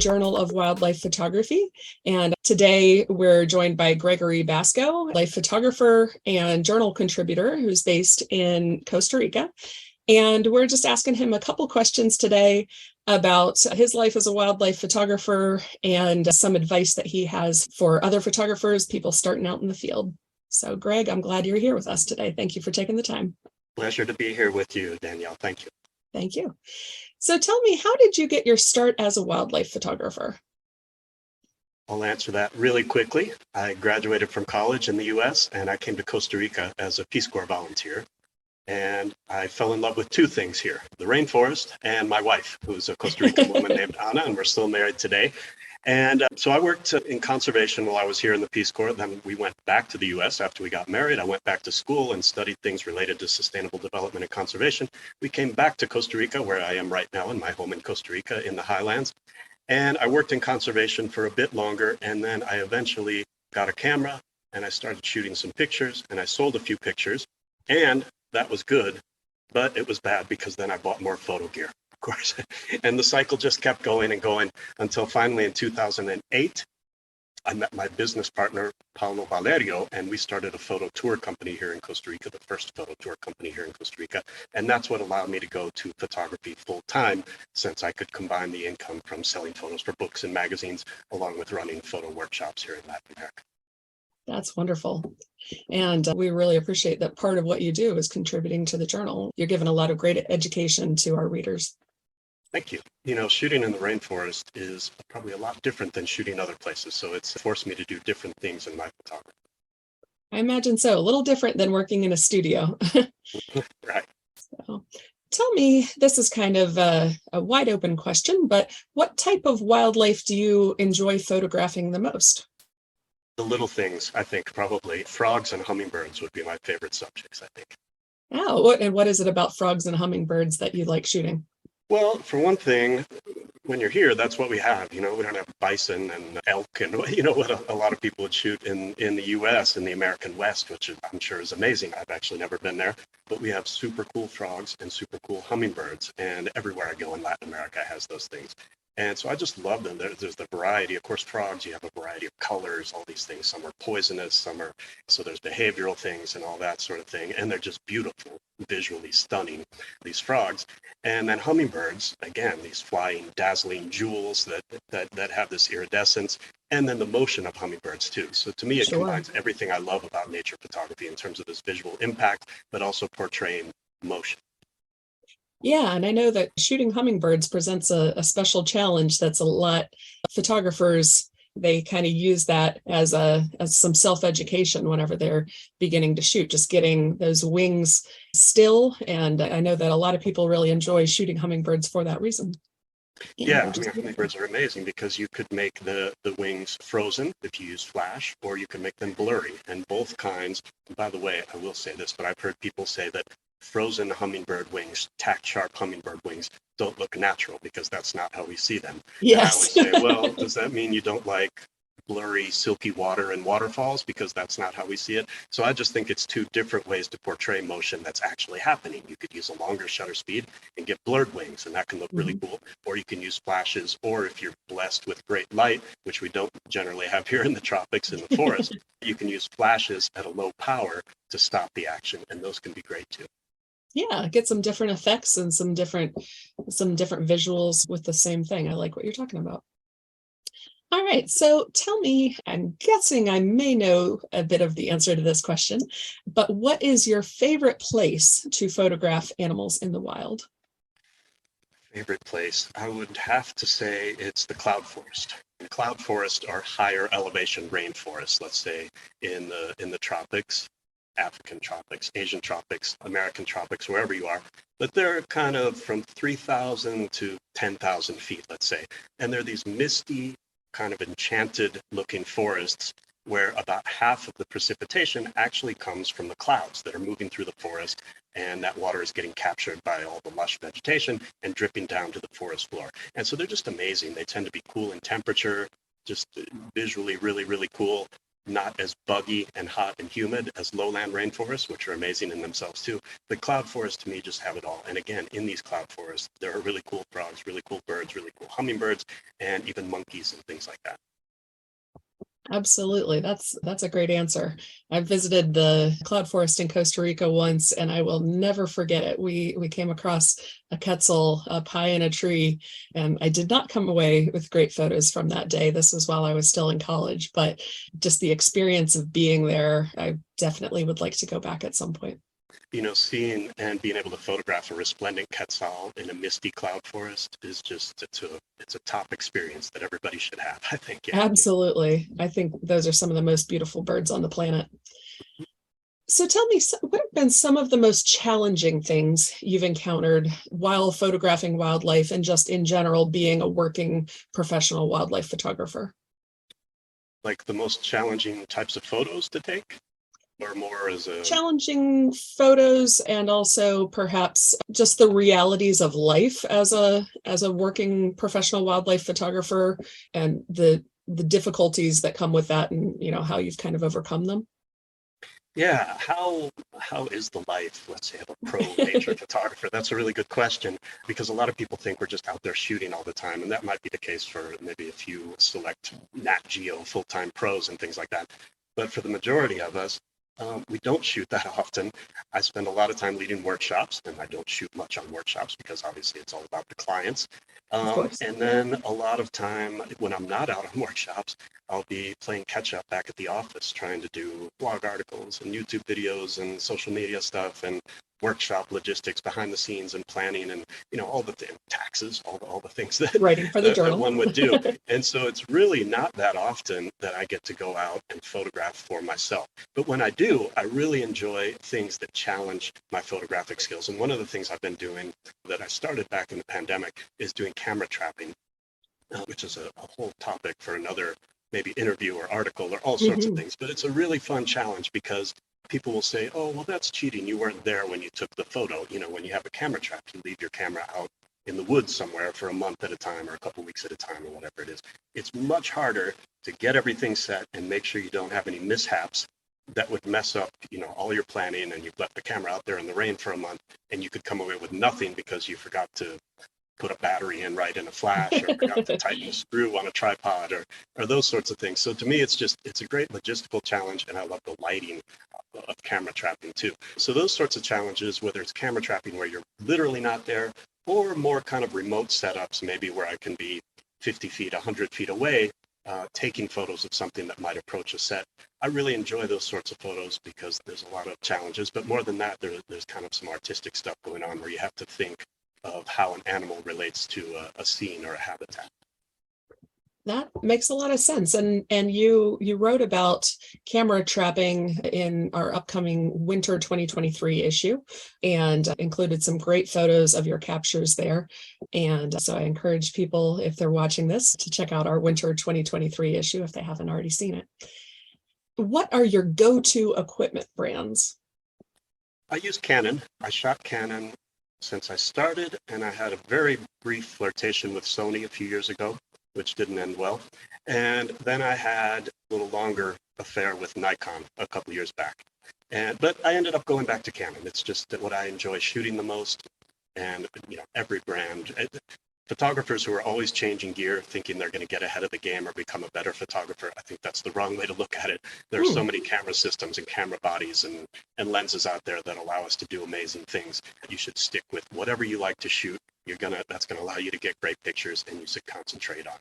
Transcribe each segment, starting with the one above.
Journal of Wildlife Photography. And today we're joined by Gregory Basco, life photographer and journal contributor who's based in Costa Rica. And we're just asking him a couple questions today about his life as a wildlife photographer and some advice that he has for other photographers, people starting out in the field. So Greg, I'm glad you're here with us today. Thank you for taking the time. Pleasure to be here with you, Danielle. Thank you. Thank you. So tell me, how did you get your start as a wildlife photographer? I'll answer that really quickly. I graduated from college in the US and I came to Costa Rica as a Peace Corps volunteer. And I fell in love with two things here, the rainforest and my wife, who's a Costa Rican woman named Ana, and we're still married today. And so I worked in conservation while I was here in the Peace Corps. Then we went back to the US after we got married. I went back to school and studied things related to sustainable development and conservation. We came back to Costa Rica, where I am right now in my home in Costa Rica in the highlands. And I worked in conservation for a bit longer. And then I eventually got a camera and I started shooting some pictures and I sold a few pictures. And that was good, but it was bad because then I bought more photo gear, of course. And the cycle just kept going and going until finally in 2008, I met my business partner, Paulo Valerio, and we started a photo tour company here in Costa Rica, the first photo tour company here in Costa Rica. And that's what allowed me to go to photography full time, since I could combine the income from selling photos for books and magazines, along with running photo workshops here in Latin America. That's wonderful. And we really appreciate that part of what you do is contributing to the journal. You're giving a lot of great education to our readers. Thank you. You know, shooting in the rainforest is probably a lot different than shooting other places. So it's forced me to do different things in my photography. I imagine so. A little different than working in a studio. Right. So, tell me, this is kind of a wide open question, but what type of wildlife do you enjoy photographing the most? The little things, I think, probably. Frogs and hummingbirds would be my favorite subjects, I think. Oh, and what is it about frogs and hummingbirds that you like shooting? Well, for one thing, when you're here, that's what we have. You know, we don't have bison and elk and, you know, what a lot of people would shoot in the US, in the American West, which I'm sure is amazing. I've actually never been there. But we have super cool frogs and super cool hummingbirds. And everywhere I go in Latin America has those things. And so I just love them. There's the variety. Of course, frogs, you have a variety of colors, all these things. Some are poisonous, some are, so there's behavioral things and all that sort of thing. And they're just beautiful, visually stunning, these frogs. And then hummingbirds, again, these flying, dazzling jewels that have this iridescence. And then the motion of hummingbirds too. So to me, it combines everything I love about nature photography in terms of this visual impact, but also portraying motion. Yeah, and I know that shooting hummingbirds presents a special challenge that's a lot. Photographers, they kind of use that as some self-education whenever they're beginning to shoot, just getting those wings still. And I know that a lot of people really enjoy shooting hummingbirds for that reason. Yeah, I mean, hummingbirds are amazing because you could make the wings frozen if you use flash, or you can make them blurry. And both kinds, by the way, I will say this, but I've heard people say that frozen hummingbird wings, tack sharp hummingbird wings, don't look natural because that's not how we see them. Yes. And I always say, well, does that mean you don't like blurry, silky water and waterfalls? Because that's not how we see it. So I just think it's two different ways to portray motion that's actually happening. You could use a longer shutter speed and get blurred wings, and that can look really cool. Or you can use flashes, or if you're blessed with great light, which we don't generally have here in the tropics, in the forest, you can use flashes at a low power to stop the action, and those can be great too. Yeah, get some different effects and some different visuals with the same thing. I like what you're talking about. All right, so tell me, I'm guessing I may know a bit of the answer to this question, but what is your favorite place to photograph animals in the wild? Favorite place? I would have to say it's the cloud forest. Cloud forests are higher elevation rainforests, let's say in the tropics. African tropics, Asian tropics, American tropics, wherever you are, but they're kind of from 3,000 to 10,000 feet, let's say. And they're these misty, kind of enchanted looking forests where about half of the precipitation actually comes from the clouds that are moving through the forest, and that water is getting captured by all the lush vegetation and dripping down to the forest floor. And so they're just amazing. They tend to be cool in temperature, just visually really, really cool. not as buggy and hot and humid as lowland rainforests, which are amazing in themselves too. The cloud forests to me just have it all. And again, in these cloud forests, there are really cool frogs, really cool birds, really cool hummingbirds, and even monkeys and things like that. Absolutely. That's a great answer. I visited the cloud forest in Costa Rica once, and I will never forget it. We came across a quetzal up high in a tree, and I did not come away with great photos from that day. This was while I was still in college, but just the experience of being there, I definitely would like to go back at some point. Seeing and being able to photograph a resplendent quetzal in a misty cloud forest is just, it's a top experience that everybody should have, I think. Yeah. Absolutely. I think those are some of the most beautiful birds on the planet. So tell me, what have been some of the most challenging things you've encountered while photographing wildlife and just in general being a working professional wildlife photographer? Like the most challenging types of photos to take, or more as a Challenging photos and also perhaps just the realities of life as a working professional wildlife photographer and the difficulties that come with that and how you've kind of overcome them. yeah, how is the life, let's say, of a pro nature photographer? That's a really good question, because a lot of people think we're just out there shooting all the time, and that might be the case for maybe a few select Nat Geo full-time pros and things like that. But for the majority of us, we don't shoot that often. I spend a lot of time leading workshops, and I don't shoot much on workshops because obviously it's all about the clients. Of course. And then a lot of time when I'm not out on workshops, I'll be playing catch up back at the office, trying to do blog articles and YouTube videos and social media stuff and workshop logistics behind the scenes and planning and all the taxes, all the things that Writing for the that journal. one would do. And so it's really not that often that I get to go out and photograph for myself. But when I do, I really enjoy things that challenge my photographic skills. And one of the things I've been doing that I started back in the pandemic is doing camera trapping, which is a whole topic for another maybe interview or article or all sorts of things. But it's a really fun challenge because people will say, oh, well, that's cheating. You weren't there when you took the photo. When you have a camera trap, you leave your camera out in the woods somewhere for a month at a time or a couple weeks at a time or whatever it is. It's much harder to get everything set and make sure you don't have any mishaps that would mess up, all your planning, and you've left the camera out there in the rain for a month and you could come away with nothing because you forgot to put a battery in right in a flash or forgot to tighten a screw on a tripod or those sorts of things. So to me, it's a great logistical challenge, and I love the lighting of camera trapping too. So those sorts of challenges, whether it's camera trapping where you're literally not there or more kind of remote setups, maybe where I can be 50 feet, 100 feet away, taking photos of something that might approach a set. I really enjoy those sorts of photos because there's a lot of challenges, but more than that, there's kind of some artistic stuff going on where you have to think of how an animal relates to a scene or a habitat. That makes a lot of sense. And you wrote about camera trapping in our upcoming winter 2023 issue and included some great photos of your captures there. And so I encourage people, if they're watching this, to check out our winter 2023 issue if they haven't already seen it. What are your go-to equipment brands? I use Canon. I shot Canon since I started, and I had a very brief flirtation with Sony a few years ago, which didn't end well. And then I had a little longer affair with Nikon a couple years back. But I ended up going back to Canon. It's just what I enjoy shooting the most. And every brand, photographers who are always changing gear, thinking they're going to get ahead of the game or become a better photographer, I think that's the wrong way to look at it. There are so many camera systems and camera bodies and lenses out there that allow us to do amazing things. You should stick with whatever you like to shoot. That's going to allow you to get great pictures, and you should concentrate on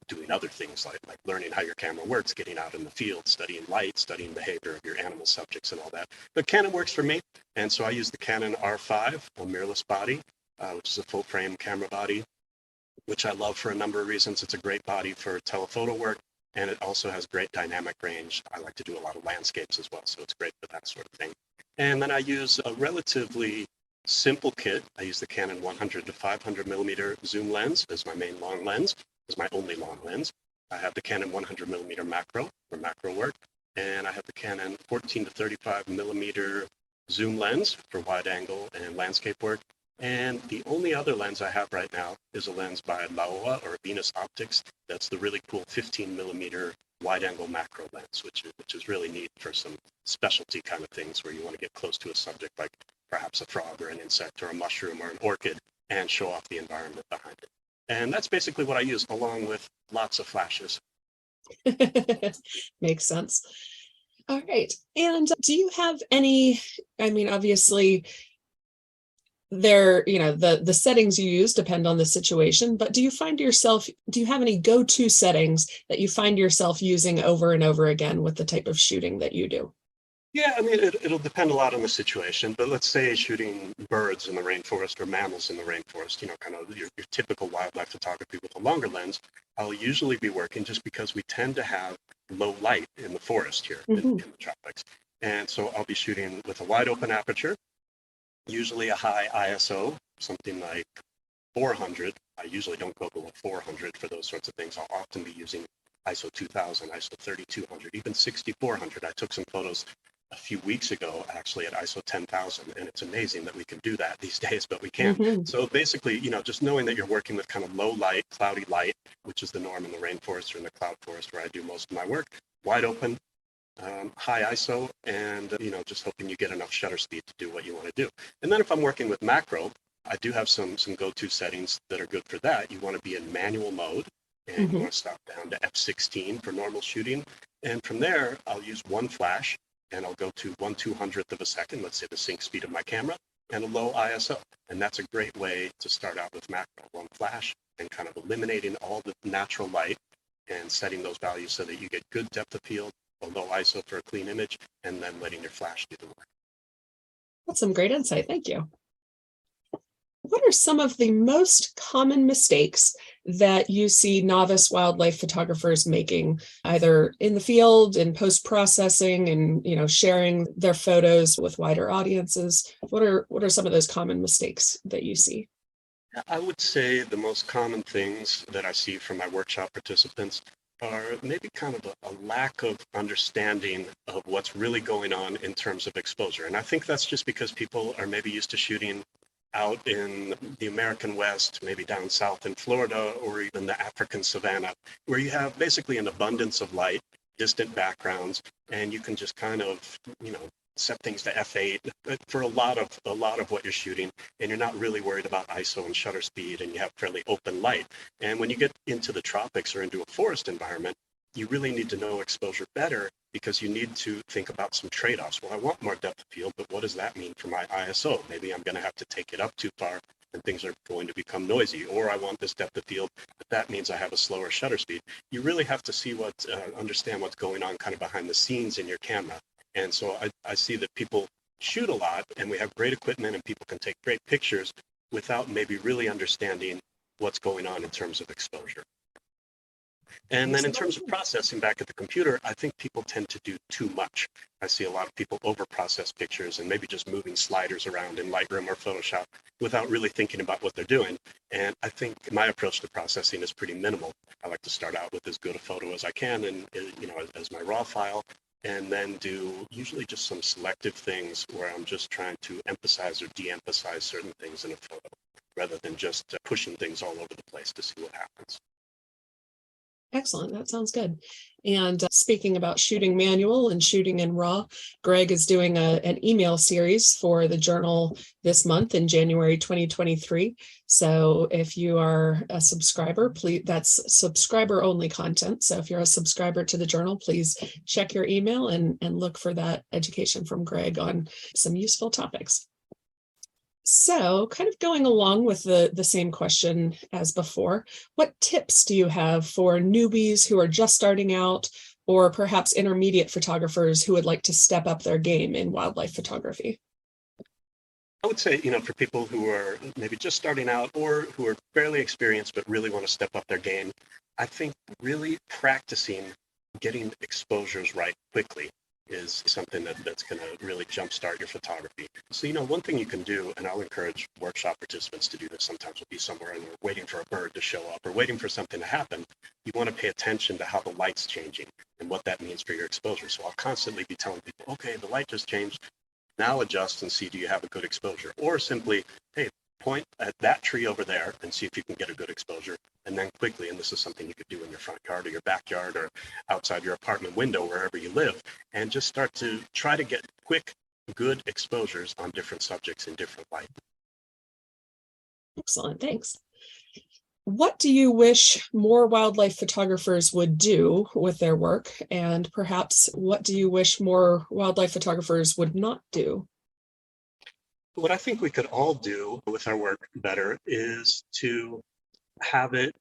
doing other things like learning how your camera works, getting out in the field, studying light, studying behavior of your animal subjects and all that. But Canon works for me, and so I use the Canon R5, a mirrorless body, which is a full frame camera body, which I love for a number of reasons. It's a great body for telephoto work, and it also has great dynamic range. I like to do a lot of landscapes as well, so it's great for that sort of thing. And then I use a relatively simple kit. I use the Canon 100 to 500 millimeter zoom lens as my main long lens, as my only long lens. I have the Canon 100 millimeter macro for macro work, and I have the Canon 14 to 35 millimeter zoom lens for wide angle and landscape work. And the only other lens I have right now is a lens by Laowa or Venus Optics. That's the really cool 15 millimeter wide angle macro lens, which is really neat for some specialty kind of things where you want to get close to a subject like perhaps a frog or an insect or a mushroom or an orchid and show off the environment behind it. And that's basically what I use, along with lots of flashes. Makes sense. All right. And do you have any, I mean, obviously the settings you use depend on the situation, but do you have any go-to settings that you find yourself using over and over again with the type of shooting that you do? Yeah, I mean, it'll depend a lot on the situation, but let's say shooting birds in the rainforest or mammals in the rainforest, kind of your typical wildlife photography with a longer lens, I'll usually be working just because we tend to have low light in the forest here in the tropics. And so I'll be shooting with a wide open aperture, usually a high ISO, something like 400. I usually don't go below 400 for those sorts of things. I'll often be using ISO 2000, ISO 3200, even 6400. I took some photos a few weeks ago, actually, at ISO 10,000, and it's amazing that we can do that these days, but we can. So basically, just knowing that you're working with kind of low light, cloudy light, which is the norm in the rainforest or in the cloud forest where I do most of my work, wide open, high ISO, and just hoping you get enough shutter speed to do what you want to do. And then if I'm working with macro, I do have some go-to settings that are good for that. You want to be in manual mode, and you want to stop down to f16 for normal shooting. And from there, I'll use one flash, and I'll go to 1/200th of a second, let's say the sync speed of my camera, and a low ISO. And that's a great way to start out with macro, one flash, and kind of eliminating all the natural light and setting those values so that you get good depth of field, a low ISO for a clean image, and then letting your flash do the work. That's some great insight. Thank you. What are some of the most common mistakes that you see novice wildlife photographers making, either in the field, in post-processing, and sharing their photos with wider audiences? What are some of those common mistakes that you see? I would say the most common things that I see from my workshop participants are maybe kind of a lack of understanding of what's really going on in terms of exposure. And I think that's just because people are maybe used to shooting out in the American West, maybe down south in Florida, or even the African savanna, where you have basically an abundance of light, distant backgrounds, and you can just kind of, set things to f8 for a lot of what you're shooting, and you're not really worried about ISO and shutter speed, and you have fairly open light. And when you get into the tropics or into a forest environment, you really need to know exposure better, because you need to think about some trade-offs. Well, I want more depth of field, but what does that mean for my ISO? Maybe I'm going to have to take it up too far and things are going to become noisy. Or I want this depth of field, but that means I have a slower shutter speed. You really have to see understand what's going on kind of behind the scenes in your camera. And so I see that people shoot a lot, and we have great equipment, and people can take great pictures without maybe really understanding what's going on in terms of exposure. And then in terms of processing back at the computer, I think people tend to do too much. I see a lot of people over-process pictures and maybe just moving sliders around in Lightroom or Photoshop without really thinking about what they're doing. And I think my approach to processing is pretty minimal. I like to start out with as good a photo as I can, and as my raw file, and then do usually just some selective things where I'm just trying to emphasize or de-emphasize certain things in a photo, rather than just pushing things all over the place to see what happens. Excellent. That sounds good. And speaking about shooting manual and shooting in RAW, Greg is doing an email series for the journal this month in January 2023. So if you are a subscriber, please, that's subscriber only content. So if you're a subscriber to the journal, please check your email and look for that education from Greg on some useful topics. So kind of going along with the same question as before, what tips do you have for newbies who are just starting out, or perhaps intermediate photographers who would like to step up their game in wildlife photography? I would say, for people who are maybe just starting out or who are fairly experienced but really want to step up their game, I think really practicing getting exposures right quickly is something that's going to really jumpstart your photography. So, one thing you can do, and I'll encourage workshop participants to do this, sometimes we'll be somewhere and we're waiting for a bird to show up or waiting for something to happen. You want to pay attention to how the light's changing and what that means for your exposure. So I'll constantly be telling people, okay, the light just changed. Now adjust and see, do you have a good exposure? Or simply, hey, point at that tree over there and see if you can get a good exposure. And then quickly, and this is something you could do in your front yard or your backyard or outside your apartment window, wherever you live, and just start to try to get quick, good exposures on different subjects in different light. Excellent, thanks. What do you wish more wildlife photographers would do with their work? And perhaps what do you wish more wildlife photographers would not do? What I think we could all do with our work better is to have it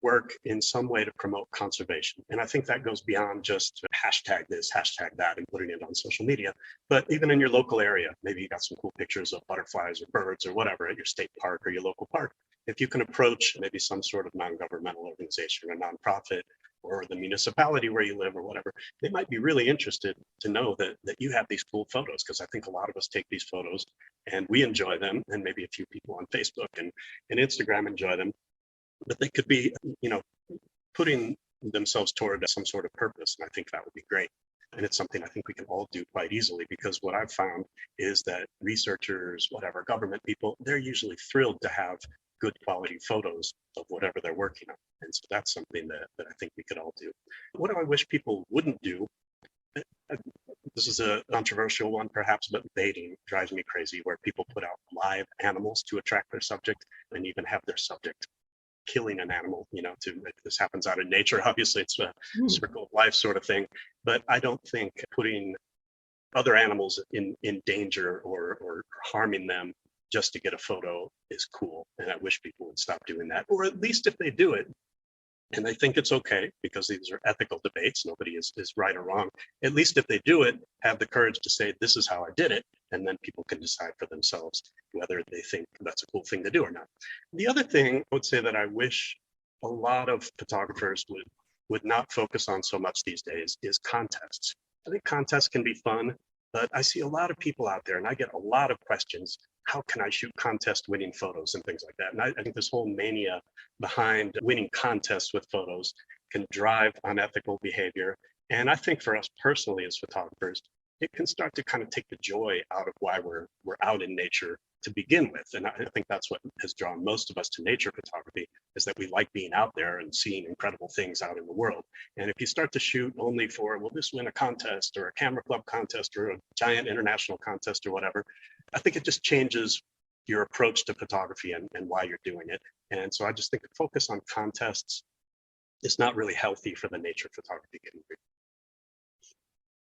work in some way to promote conservation. And I think that goes beyond just hashtag this, hashtag that, and putting it on social media. But even in your local area, maybe you got some cool pictures of butterflies or birds or whatever at your state park or your local park. If you can approach maybe some sort of non-governmental organization or nonprofit or the municipality where you live or whatever, they might be really interested to know that you have these cool photos, because I think a lot of us take these photos and we enjoy them, and maybe a few people on Facebook and Instagram enjoy them, but they could be, putting themselves toward some sort of purpose. And I think that would be great. And it's something I think we can all do quite easily, because what I've found is that researchers, whatever, government people, they're usually thrilled to have good quality photos of whatever they're working on. And so that's something that I think we could all do. What do I wish people wouldn't do? This is a controversial one perhaps, but baiting drives me crazy, where people put out live animals to attract their subject and even have their subject killing an animal, this happens out in nature. Obviously, it's a circle of life sort of thing. But I don't think putting other animals in danger or harming them just to get a photo is cool. And I wish people would stop doing that. Or at least if they do it, and I think it's okay, because these are ethical debates, nobody is right or wrong. At least if they do it, have the courage to say, this is how I did it. And then people can decide for themselves whether they think that's a cool thing to do or not. The other thing I would say that I wish a lot of photographers would not focus on so much these days is contests. I think contests can be fun, but I see a lot of people out there and I get a lot of questions. How can I shoot contest winning photos and things like that? And I think this whole mania behind winning contests with photos can drive unethical behavior. And I think for us personally as photographers, it can start to kind of take the joy out of why we're out in nature to begin with. And I think that's what has drawn most of us to nature photography, is that we like being out there and seeing incredible things out in the world. And if you start to shoot only for, will this win a contest or a camera club contest or a giant international contest or whatever, I think it just changes your approach to photography and why you're doing it. And so I just think the focus on contests is not really healthy for the nature photography community.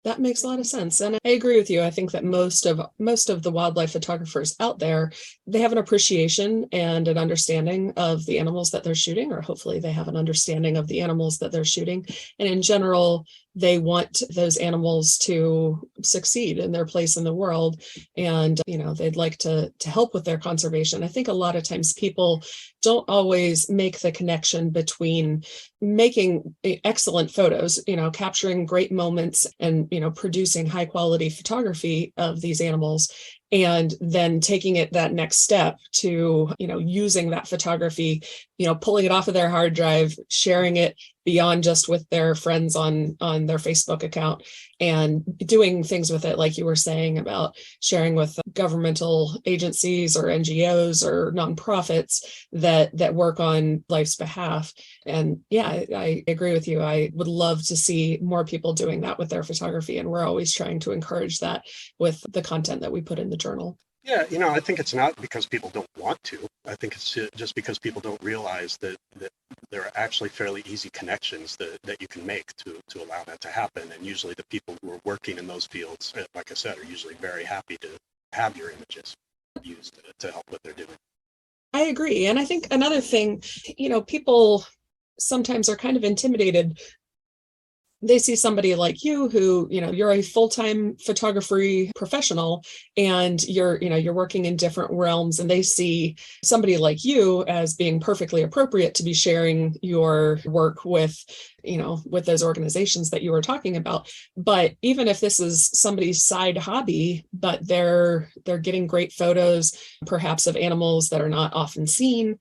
That makes a lot of sense. And I agree with you. I think that most of the wildlife photographers out there, they have an appreciation and an understanding of the animals that they're shooting, or hopefully they have an understanding of the animals that they're shooting. And in general, they want those animals to succeed in their place in the world. And, they'd like to help with their conservation. I think a lot of times people don't always make the connection between making excellent photos, capturing great moments and, producing high quality photography of these animals, and then taking it that next step to, using that photography, pulling it off of their hard drive, sharing it beyond just with their friends on their Facebook account, and doing things with it, like you were saying about sharing with governmental agencies or NGOs or nonprofits that work on life's behalf. And yeah, I agree with you. I would love to see more people doing that with their photography. And we're always trying to encourage that with the content that we put in the journal. Yeah, I think it's not because people don't want to. I think it's just because people don't realize that there are actually fairly easy connections that you can make to allow that to happen. And usually the people who are working in those fields, like I said, are usually very happy to have your images used to help what they're doing. I agree. And I think another thing, people sometimes are kind of intimidated. They see somebody like you who, you're a full-time photography professional, and you're working in different realms, and they see somebody like you as being perfectly appropriate to be sharing your work with those organizations that you were talking about. But even if this is somebody's side hobby, but they're getting great photos, perhaps of animals that are not often seen,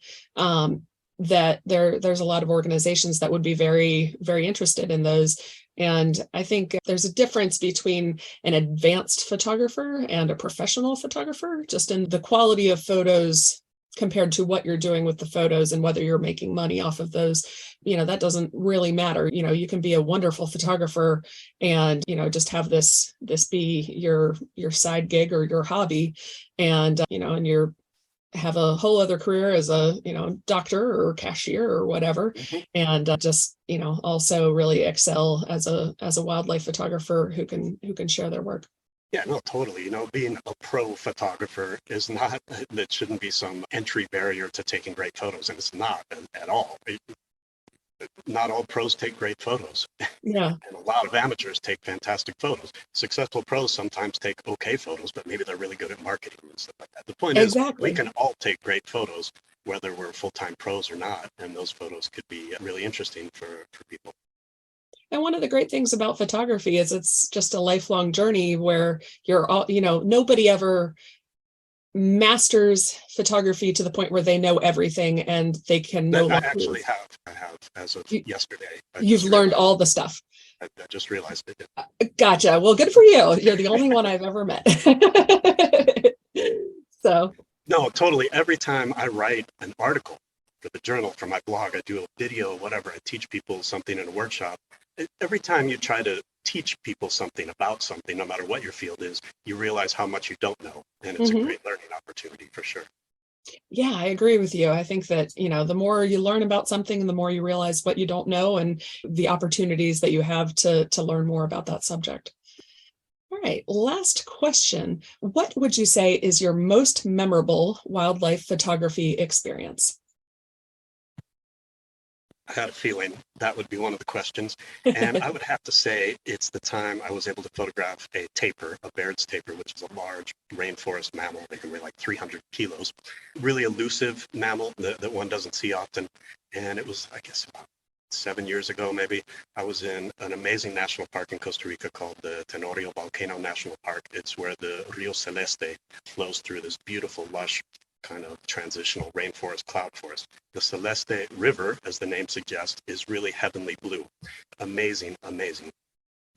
that there's a lot of organizations that would be very, very interested in those. And I think there's a difference between an advanced photographer and a professional photographer, just in the quality of photos compared to what you're doing with the photos and whether you're making money off of those, that doesn't really matter. You can be a wonderful photographer and, just have this be your side gig or your hobby. And, and you're have a whole other career as a, doctor or cashier or whatever. Mhm. And just, also really excel as a wildlife photographer who can share their work. Yeah, no, totally. Being a pro photographer is not, that shouldn't be some entry barrier to taking great photos. And it's not at all. Not all pros take great photos. Yeah, And a lot of amateurs take fantastic photos. Successful pros sometimes take okay photos, but maybe they're really good at marketing and stuff like that. The point is, we exactly. can all take great photos, whether we're full-time pros or not. And those photos could be really interesting for people. And one of the great things about photography is it's just a lifelong journey where you're all, nobody ever masters photography to the point where they know everything and they can no That I longer. actually have. I have, as of yesterday. You've learned all the stuff. I just realized it. Gotcha. Well, good for you. You're the only one I've ever met. So. No, totally. Every time I write an article for the journal, for my blog, I do a video, whatever, I teach people something in a workshop. Every time you try to teach people something about something, no matter what your field is, you realize how much you don't know. And it's a great learning opportunity for sure. Yeah, I agree with you. I think that, the more you learn about something and the more you realize what you don't know and the opportunities that you have to learn more about that subject. All right, last question. What would you say is your most memorable wildlife photography experience? I had a feeling that would be one of the questions. And I would have to say it's the time I was able to photograph a tapir, a Baird's tapir, which is a large rainforest mammal. They can weigh like 300 kilos. Really elusive mammal that one doesn't see often. And it was, I guess, about 7 years ago, maybe. I was in an amazing national park in Costa Rica called the Tenorio Volcano National Park. It's where the Rio Celeste flows through this beautiful, lush, kind of transitional rainforest, cloud forest. The Celeste River, as the name suggests, is really heavenly blue. Amazing, amazing.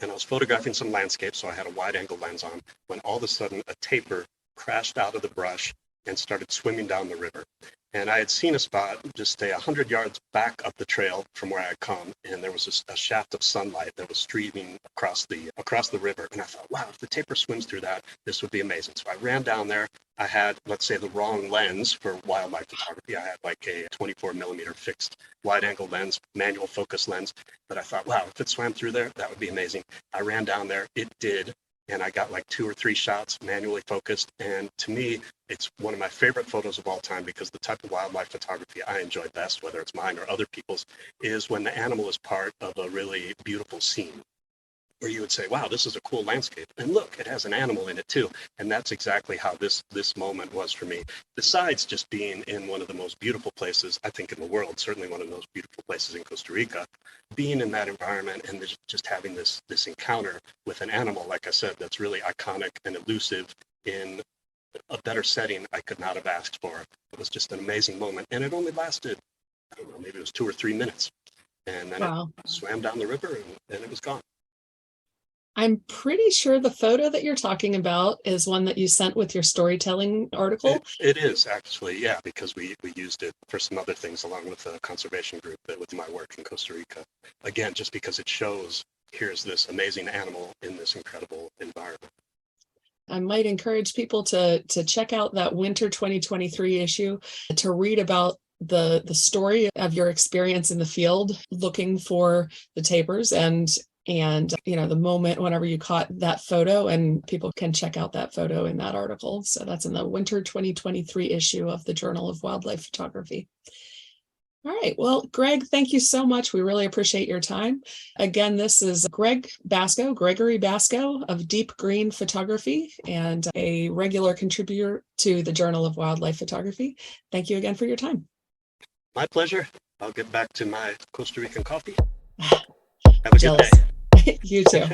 And I was photographing some landscapes, so I had a wide angle lens on, when all of a sudden a tapir crashed out of the brush and started swimming down the river. And I had seen a spot just 100 yards back up the trail from where I had come, and there was a shaft of sunlight that was streaming across the river. And I thought, wow, if the tapir swims through that, this would be amazing. So I ran down there. I had, let's say, the wrong lens for wildlife photography. I had like a 24 millimeter fixed wide angle lens, manual focus lens. But I thought, wow, if it swam through there, that would be amazing. I ran down there. It did. And I got like 2 or 3 shots manually focused. And to me, it's one of my favorite photos of all time, because the type of wildlife photography I enjoy best, whether it's mine or other people's, is when the animal is part of a really beautiful scene, where you would say, wow, this is a cool landscape. And look, it has an animal in it too. And that's exactly how this moment was for me. Besides just being in one of the most beautiful places, I think, in the world, certainly one of the most beautiful places in Costa Rica, being in that environment and just having this encounter with an animal, like I said, that's really iconic and elusive in a better setting I could not have asked for. It was just an amazing moment. And it only lasted, I don't know, maybe it was 2 or 3 minutes. And then Wow. it swam down the river and it was gone. I'm pretty sure the photo that you're talking about is one that you sent with your storytelling article. It is actually, yeah, because we used it for some other things along with a conservation group that with my work in Costa Rica. Again, just because it shows here's this amazing animal in this incredible environment. I might encourage people to check out that winter 2023 issue to read about the story of your experience in the field looking for the tapirs and the moment whenever you caught that photo, and people can check out that photo in that article. So that's in the winter 2023 issue of the Journal of Wildlife Photography. All right. Well, Greg, thank you so much. We really appreciate your time. Again, this is Gregory Basco of Deep Green Photography, and a regular contributor to the Journal of Wildlife Photography. Thank you again for your time. My pleasure. I'll get back to my Costa Rican coffee. Have a good day. You too.